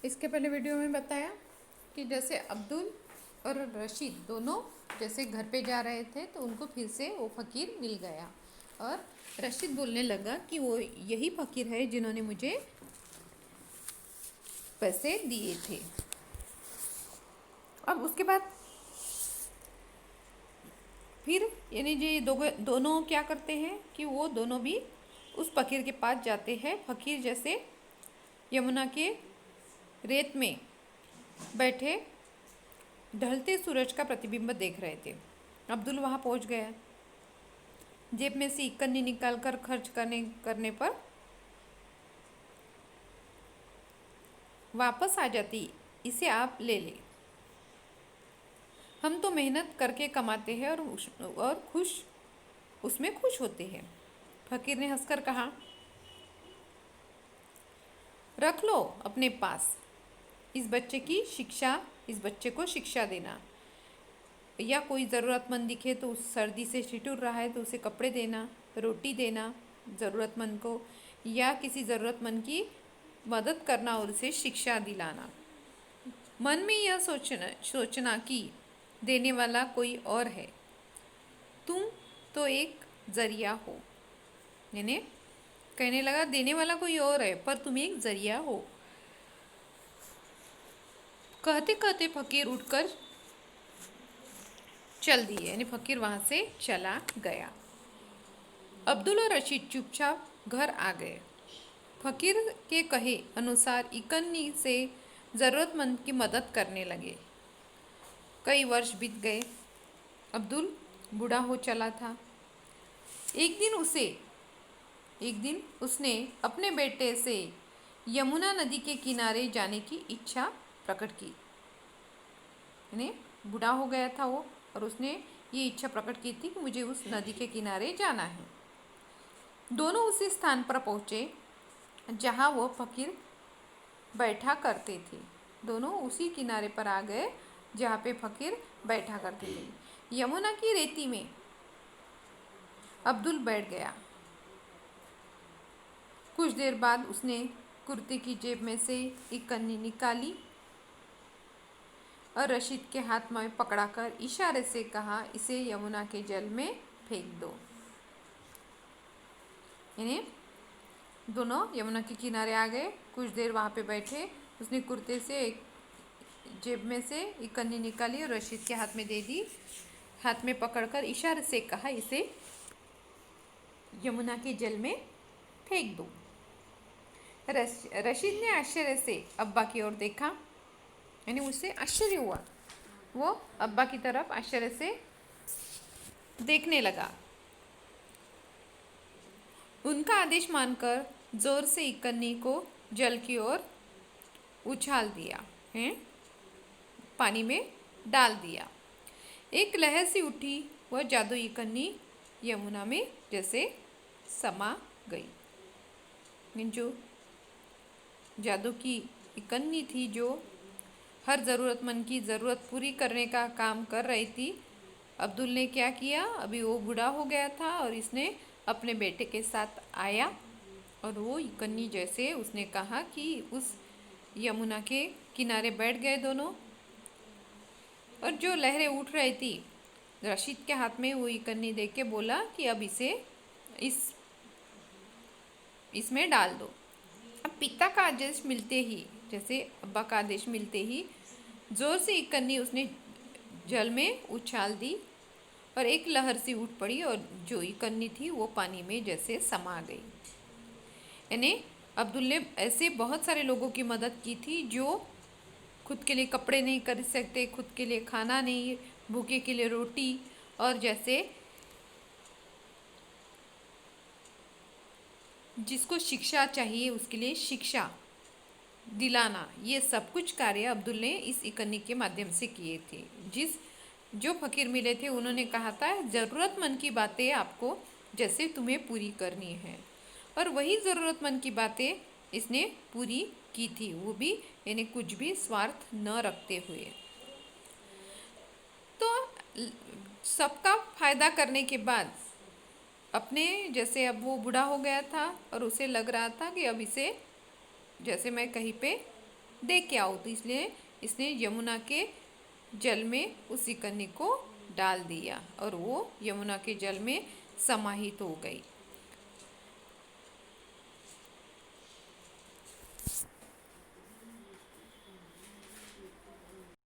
इसके पहले वीडियो में बताया कि जैसे अब्दुल और रशीद दोनों जैसे घर पे जा रहे थे तो उनको फिर से वो फ़कीर मिल गया और रशीद बोलने लगा कि वो यही फ़कीर है जिन्होंने मुझे पैसे दिए थे। अब उसके बाद फिर यानी ये दोनों क्या करते हैं कि वो दोनों भी उस फ़कीर के पास जाते हैं। फ़कीर जैसे यमुना के रेत में बैठे ढलते सूरज का प्रतिबिंब देख रहे थे। अब्दुल वहाँ पहुँच गया। जेब में से इकन्नी निकाल कर खर्च करने पर वापस आ जाती, इसे आप ले लें। हम तो मेहनत करके कमाते हैं और उसमें खुश होते हैं। फ़कीर ने हंसकर कहा, रख लो अपने पास। इस बच्चे को शिक्षा देना, या कोई ज़रूरतमंद दिखे तो उस सर्दी से ठिठुर रहा है तो उसे कपड़े देना, रोटी देना ज़रूरतमंद को, या किसी ज़रूरतमंद की मदद करना और उसे शिक्षा दिलाना। मन में यह सोचना कि देने वाला कोई और है, तुम तो एक जरिया हो। यानी कहने लगा देने वाला कोई और है पर तुम एक जरिया हो। कहते कहते फ़कीर उठकर चल दिए, यानी फ़कीर वहाँ से चला गया। अब्दुल और रशीद चुपचाप घर आ गए। फ़कीर के कहे अनुसार इकन्नी से ज़रूरतमंद की मदद करने लगे। कई वर्ष बीत गए। अब्दुल बूढ़ा हो चला था। एक दिन उसने अपने बेटे से यमुना नदी के किनारे जाने की इच्छा प्रकट की। यानी बूढ़ा हो गया था वो, और उसने ये इच्छा प्रकट की थी कि मुझे उस नदी के किनारे जाना है। दोनों उसी स्थान पर पहुँचे जहाँ वो फ़कीर बैठा करते थे। दोनों उसी किनारे पर आ गए जहाँ पे फ़कीर बैठा करते थे। यमुना की रेती में अब्दुल बैठ गया। कुछ देर बाद उसने कुर्ते की जेब में से एक कन्नी निकाली और रशीद के हाथ में पकड़ाकर इशारे से कहा, इसे यमुना के जल में फेंक दो। यानी दोनों यमुना के किनारे आ गए। कुछ देर वहाँ पे बैठे। उसने कुर्ते से एक जेब में से एक कन्नी निकाली और रशीद के हाथ में दे दी। हाथ में पकड़कर इशारे से कहा, इसे यमुना के जल में फेंक दो। रशीद ने आश्चर्य से अब्बा की ओर देखा, यानी उसे आश्चर्य हुआ। वो अब्बा की तरफ आश्चर्य से देखने लगा। उनका आदेश मानकर जोर से इकन्नी को जल की ओर उछाल दिया है, पानी में डाल दिया। एक लहर सी उठी, वह जादुई इकन्नी यमुना में जैसे समा गई। जो जादू की इकन्नी थी, जो हर ज़रूरतमंद की ज़रूरत पूरी करने का काम कर रही थी। अब्दुल ने क्या किया, अभी वो बूढ़ा हो गया था और इसने अपने बेटे के साथ आया और वो इकन्नी जैसे उसने कहा कि उस यमुना के किनारे बैठ गए दोनों। और जो लहरें उठ रही थी, रशीद के हाथ में वो इकन्नी देख के बोला कि अब इसमें डाल दो। अब पिता का आदेश मिलते ही, जैसे अब्बा का आदेश मिलते ही जोर से इकन्नी उसने जल में उछाल दी और एक लहर सी उठ पड़ी और जो इकन्नी थी वो पानी में जैसे समा गई। यानी अब्दुल ने ऐसे बहुत सारे लोगों की मदद की थी जो खुद के लिए कपड़े नहीं कर सकते, खुद के लिए खाना नहीं, भूखे के लिए रोटी, और जैसे जिसको शिक्षा चाहिए उसके लिए शिक्षा दिलाना, ये सब कुछ कार्य अब्दुल ने इस इकन्नी के माध्यम से किए थे। जो फ़कीर मिले थे उन्होंने कहा था, ज़रूरतमंद की बातें आपको जैसे तुम्हें पूरी करनी है, और वही ज़रूरतमंद की बातें इसने पूरी की थी, वो भी यानी कुछ भी स्वार्थ न रखते हुए। तो सबका फ़ायदा करने के बाद अपने जैसे अब वो बूढ़ा हो गया था और उसे लग रहा था कि अब इसे जैसे मैं कहीं पे दे के आओ। तो इसलिए इसने यमुना के जल में उस सिकन्नी को डाल दिया और वो यमुना के जल में समाहित हो गई।